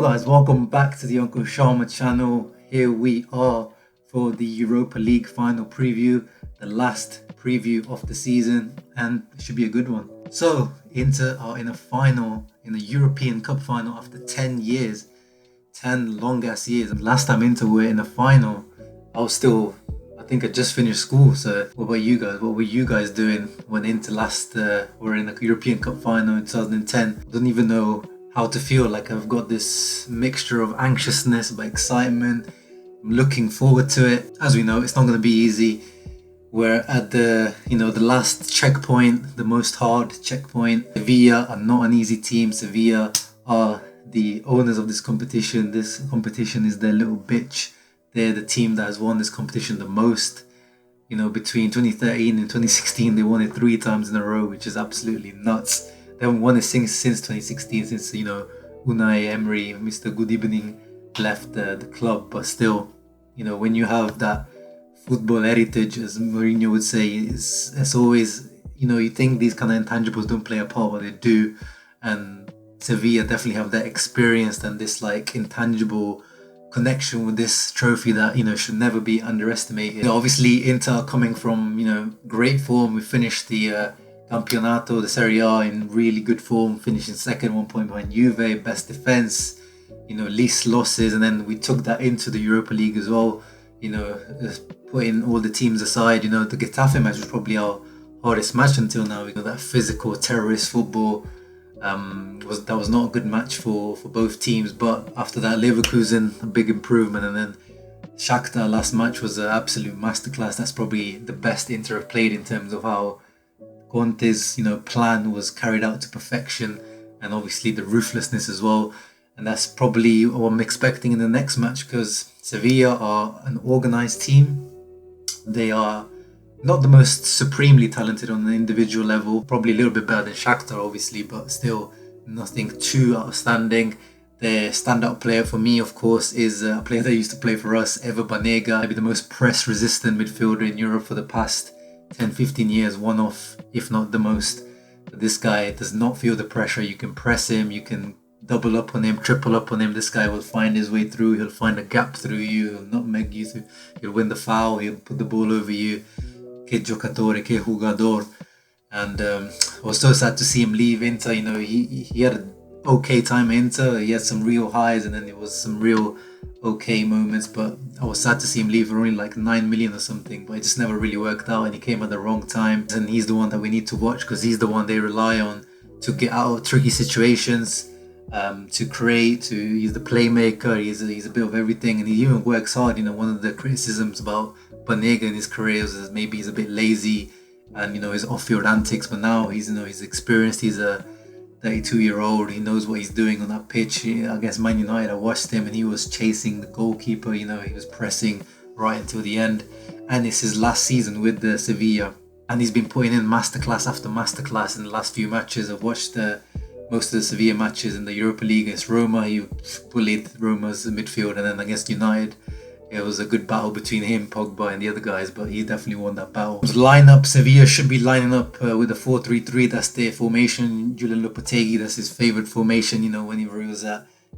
guys, welcome back to the Uncle Sharma channel. Here we are for the Europa League final preview, the last preview of the season, and it should be a good one. So, Inter are in a final, in a European Cup final after 10 years, 10 long ass years. And last time Inter were in a final, I think I just finished school. So what about you guys? What were you guys doing when Inter last were in the European Cup final in 2010? I don't even know how to feel. Like, I've got this mixture of anxiousness but excitement. I'm looking forward to it. As we know, it's not going to be easy. We're at the last checkpoint, the most hard checkpoint. Sevilla are not an easy team. Sevilla are the owners of this competition. This competition is their little bitch. They're the team that has won this competition the most. Between 2013 and 2016, they won it 3 times in a row, which is absolutely nuts. They haven't won it since 2016, since Unai Emery, Mr. Good Evening, left the club. But still, when you have that football heritage, as Mourinho would say, it's always, you think these kind of intangibles don't play a part, but they do. And Sevilla definitely have that experience and this intangible connection with this trophy that should never be underestimated. Obviously, Inter coming from great form. We finished the Campionato, the Serie A, in really good form, finishing second, 1 point behind Juve, best defense, least losses, and then we took that into the Europa League as well. Putting all the teams aside, the Getafe match was probably our hardest match until now. That physical terrorist football. That was not a good match for both teams, but after that, Leverkusen, a big improvement, and then Shakhtar last match was an absolute masterclass. That's probably the best Inter have played in terms of how Conte's plan was carried out to perfection, and obviously the ruthlessness as well. And that's probably what I'm expecting in the next match, because Sevilla are an organised team. They are not the most supremely talented on an individual level, probably a little bit better than Shakhtar obviously, but still nothing too outstanding. The standout player for me, of course, is a player that used to play for us, Banega, maybe the most press resistant midfielder in Europe for the past 10-15 years, one of, if not the most. But this guy does not feel the pressure. You can press him, you can double up on him, triple up on him. This guy will find his way through. He'll find a gap through you. He'll nutmeg you through. He'll win the foul. He'll put the ball over you. Que giocatore, que jugador. And I was so sad to see him leave Inter. He had an okay time at Inter. He had some real highs, and then there was some real okay moments. But I was sad to see him leave for only 9 million or something. But it just never really worked out, and he came at the wrong time. And he's the one that we need to watch, because he's the one they rely on to get out of tricky situations, to create. He's the playmaker. He's a bit of everything, and he even works hard. One of the criticisms about Banega in his career is maybe he's a bit lazy and his off-field antics, but now he's experienced. He's a 32-year-old. He knows what he's doing on that pitch. Against Man United, I watched him and he was chasing the goalkeeper. He was pressing right until the end, and it's his last season with the Sevilla, and he's been putting in masterclass after masterclass in the last few matches. I've watched most of the Sevilla matches in the Europa League. Against Roma, he bullied Roma's midfield, and then against United, it was a good battle between him, Pogba, and the other guys, but he definitely won that battle. Lineup, Sevilla should be lining up with a 4-3-3. That's their formation. Julian Lopetegui, that's his favourite formation, whenever he was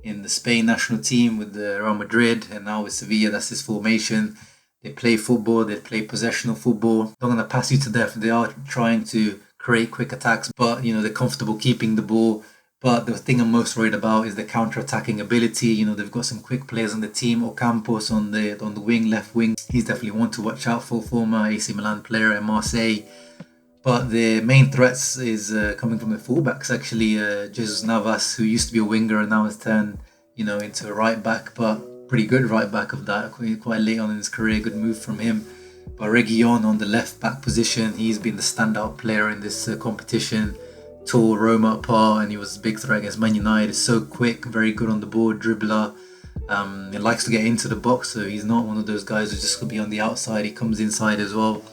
in the Spain national team with the Real Madrid, and now with Sevilla, that's his formation. They play football, they play possessional football. They're going to pass you to death. They are trying to create quick attacks, but they're comfortable keeping the ball. But the thing I'm most worried about is the counter-attacking ability. They've got some quick players on the team. Ocampos on the wing, left wing. He's definitely one to watch out for, former AC Milan player at Marseille. But the main threats is coming from the fullbacks, actually. Jesus Navas, who used to be a winger and now has turned, into a right back, but pretty good right back of that. Quite late on in his career, good move from him. But Reguilon on the left back position, he's been the standout player in this competition. Tore Roma apart, and he was a big threat against Man United. So quick, very good on the board, dribbler. He likes to get into the box, so he's not one of those guys who's just going to be on the outside. He comes inside as well,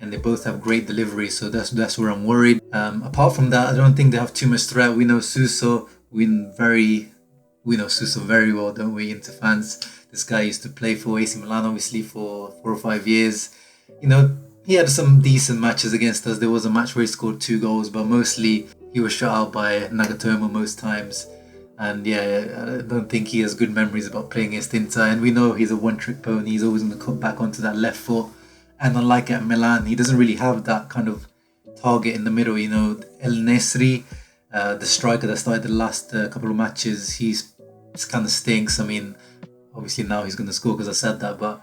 and they both have great delivery, so that's where I'm worried. Apart from that, I don't think they have too much threat. We know Suso. We know Suso very well, don't we, Inter fans? This guy used to play for AC Milan, obviously, for 4 or 5 years. He had some decent matches against us. There was a match where he scored 2 goals, but mostly he was shut out by Nagatomo most times. And yeah, I don't think he has good memories about playing against Inter. And we know he's a one-trick pony. He's always going to cut back onto that left foot. And unlike at Milan, he doesn't really have that kind of target in the middle. You know, El Nesri, the striker that started the last couple of matches, he's kind of stinks. I mean, obviously now he's going to score because I said that, but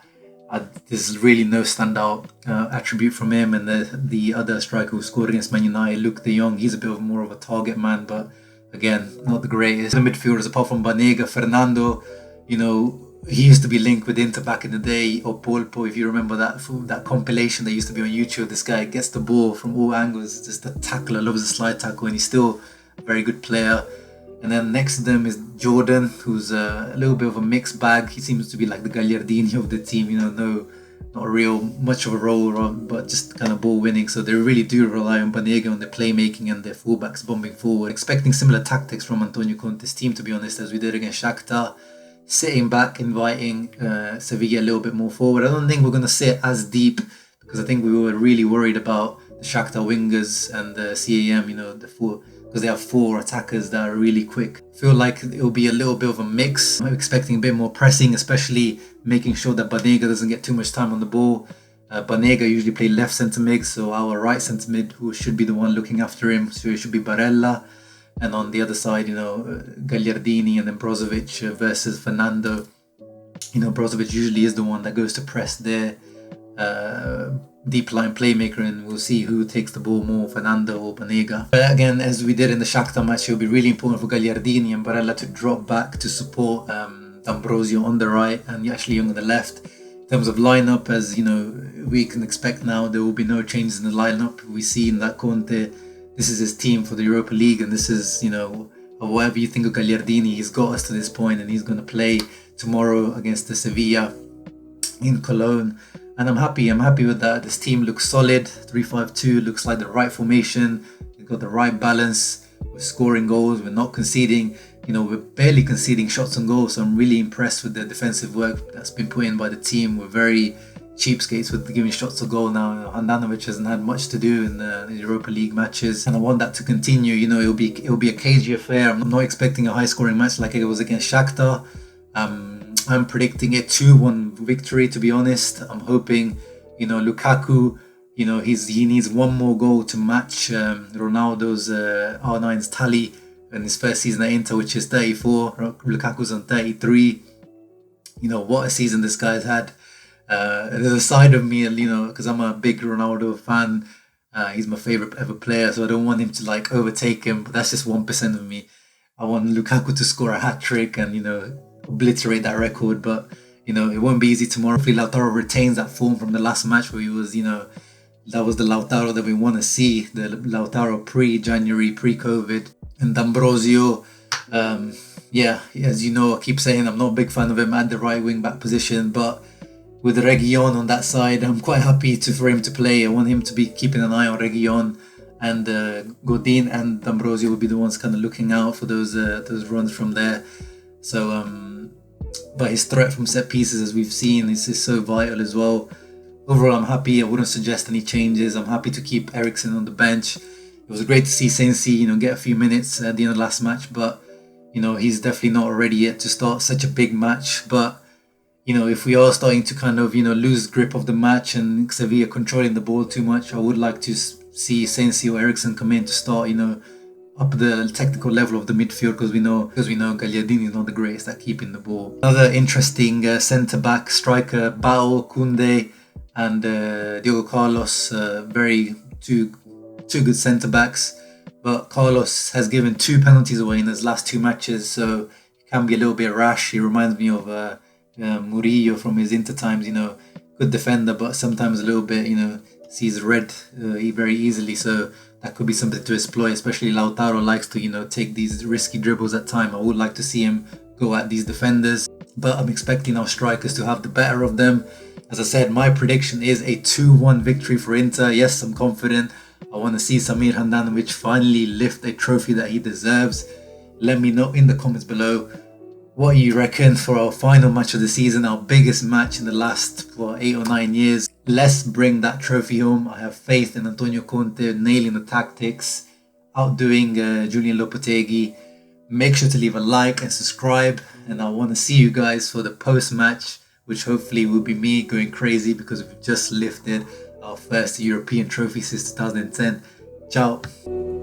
there's really no standout attribute from him. And the other striker who scored against Man United, Luke de Jong, he's a bit more of a target man, but again, not the greatest. The midfielders, apart from Banega, Fernando, you know, he used to be linked with Inter back in the day, or Polpo, if you remember that compilation that used to be on YouTube. This guy gets the ball from all angles, just a tackler, loves a slide tackle, and he's still a very good player. And then next to them is Jordan, who's a little bit of a mixed bag. He seems to be like the Gagliardini of the team, you know, not real much of a role, but just kind of ball winning. So they really do rely on Banega on their playmaking and their fullbacks bombing forward. Expecting similar tactics from Antonio Conte's team, to be honest, as we did against Shakhtar. Sitting back, inviting Sevilla a little bit more forward. I don't think we're going to sit as deep, because I think we were really worried about the Shakhtar wingers and the CAM, you know, because they have 4 attackers that are really quick. I feel like it'll be a little bit of a mix. I'm expecting a bit more pressing, especially making sure that Banega doesn't get too much time on the ball. Banega usually play left centre mid, so our right centre mid, who should be the one looking after him, so it should be Barella. And on the other side, you know, Gagliardini and then Brozovic versus Fernando. You know, Brozovic usually is the one that goes to press their deep line playmaker, and we'll see who takes the ball more, Fernando or Banega. But again, as we did in the Shakhtar match, it'll be really important for Gagliardini and Barella to drop back to support D'Ambrosio on the right and Ashley Young on the left. In terms of lineup, as you know, we can expect now, there will be no changes in the lineup. We see in that Conte, this is his team for the Europa League, and this is, you know, whatever you think of Gagliardini, he's got us to this point, and he's going to play tomorrow against the Sevilla in Cologne. And I'm happy with that. This team looks solid. 3-5-2 looks like the right formation. We've got the right balance. We're scoring goals. We're not conceding. You know, we're barely conceding shots on goal. So I'm really impressed with the defensive work that's been put in by the team. We're very cheapskates with giving shots on goal now. Handanovic hasn't had much to do in the Europa League matches, and I want that to continue. You know, it'll be a cagey affair. I'm not expecting a high-scoring match like it was against Shakhtar. I'm predicting a 2-1 victory, to be honest. I'm hoping, you know, Lukaku, you know, he needs one more goal to match Ronaldo's R9's tally in his first season at Inter, which is 34. Lukaku's on 33. You know, what a season this guy's had. There's a side of me, you know, because I'm a big Ronaldo fan. He's my favorite ever player, so I don't want him to like overtake him, but that's just 1% of me. I want Lukaku to score a hat-trick and, you know, obliterate that record, but you know, it won't be easy tomorrow. Hopefully Lautaro retains that form from the last match where he was, you know, that was the Lautaro that we want to see, the Lautaro pre-January, pre-COVID. And D'Ambrosio, yeah, as you know, I keep saying I'm not a big fan of him at the right wing back position, but with Reguilon on that side, I'm quite happy for him to play. I want him to be keeping an eye on Reguilon, and Godin and D'Ambrosio will be the ones kind of looking out for those runs from there. So, but his threat from set pieces, as we've seen, is so vital as well. Overall, I'm happy. I wouldn't suggest any changes. I'm happy to keep Eriksen on the bench. It was great to see Sensi, you know, get a few minutes at the end of the last match, but you know, he's definitely not ready yet to start such a big match. But you know, if we are starting to kind of, you know, lose grip of the match and Sevilla controlling the ball too much, I would like to see Sensi or Eriksen come in to start, you know, up the technical level of the midfield, because we know Gagliardini is not the greatest at keeping the ball. Another interesting centre-back striker battle, Kounde and Diogo Carlos, two good centre-backs, but Carlos has given 2 penalties away in his last 2 matches, so he can be a little bit rash. He reminds me of Murillo from his Inter times, you know, good defender, but sometimes a little bit, you know, sees red very easily, so that could be something to exploit, especially Lautaro likes to, you know, take these risky dribbles at time. I would like to see him go at these defenders, but I'm expecting our strikers to have the better of them. As I said, my prediction is a 2-1 victory for Inter. Yes, I'm confident. I want to see Samir Handanovic finally lift a trophy that he deserves. Let me know in the comments below what you reckon for our final match of the season, our biggest match in the last 8 or 9 years. Let's bring that trophy home. I have faith in Antonio Conte nailing the tactics, outdoing Julian Lopetegui. Make sure to leave a like and subscribe, and I want to see you guys for the post-match, which hopefully will be me going crazy because we've just lifted our first European trophy since 2010. Ciao.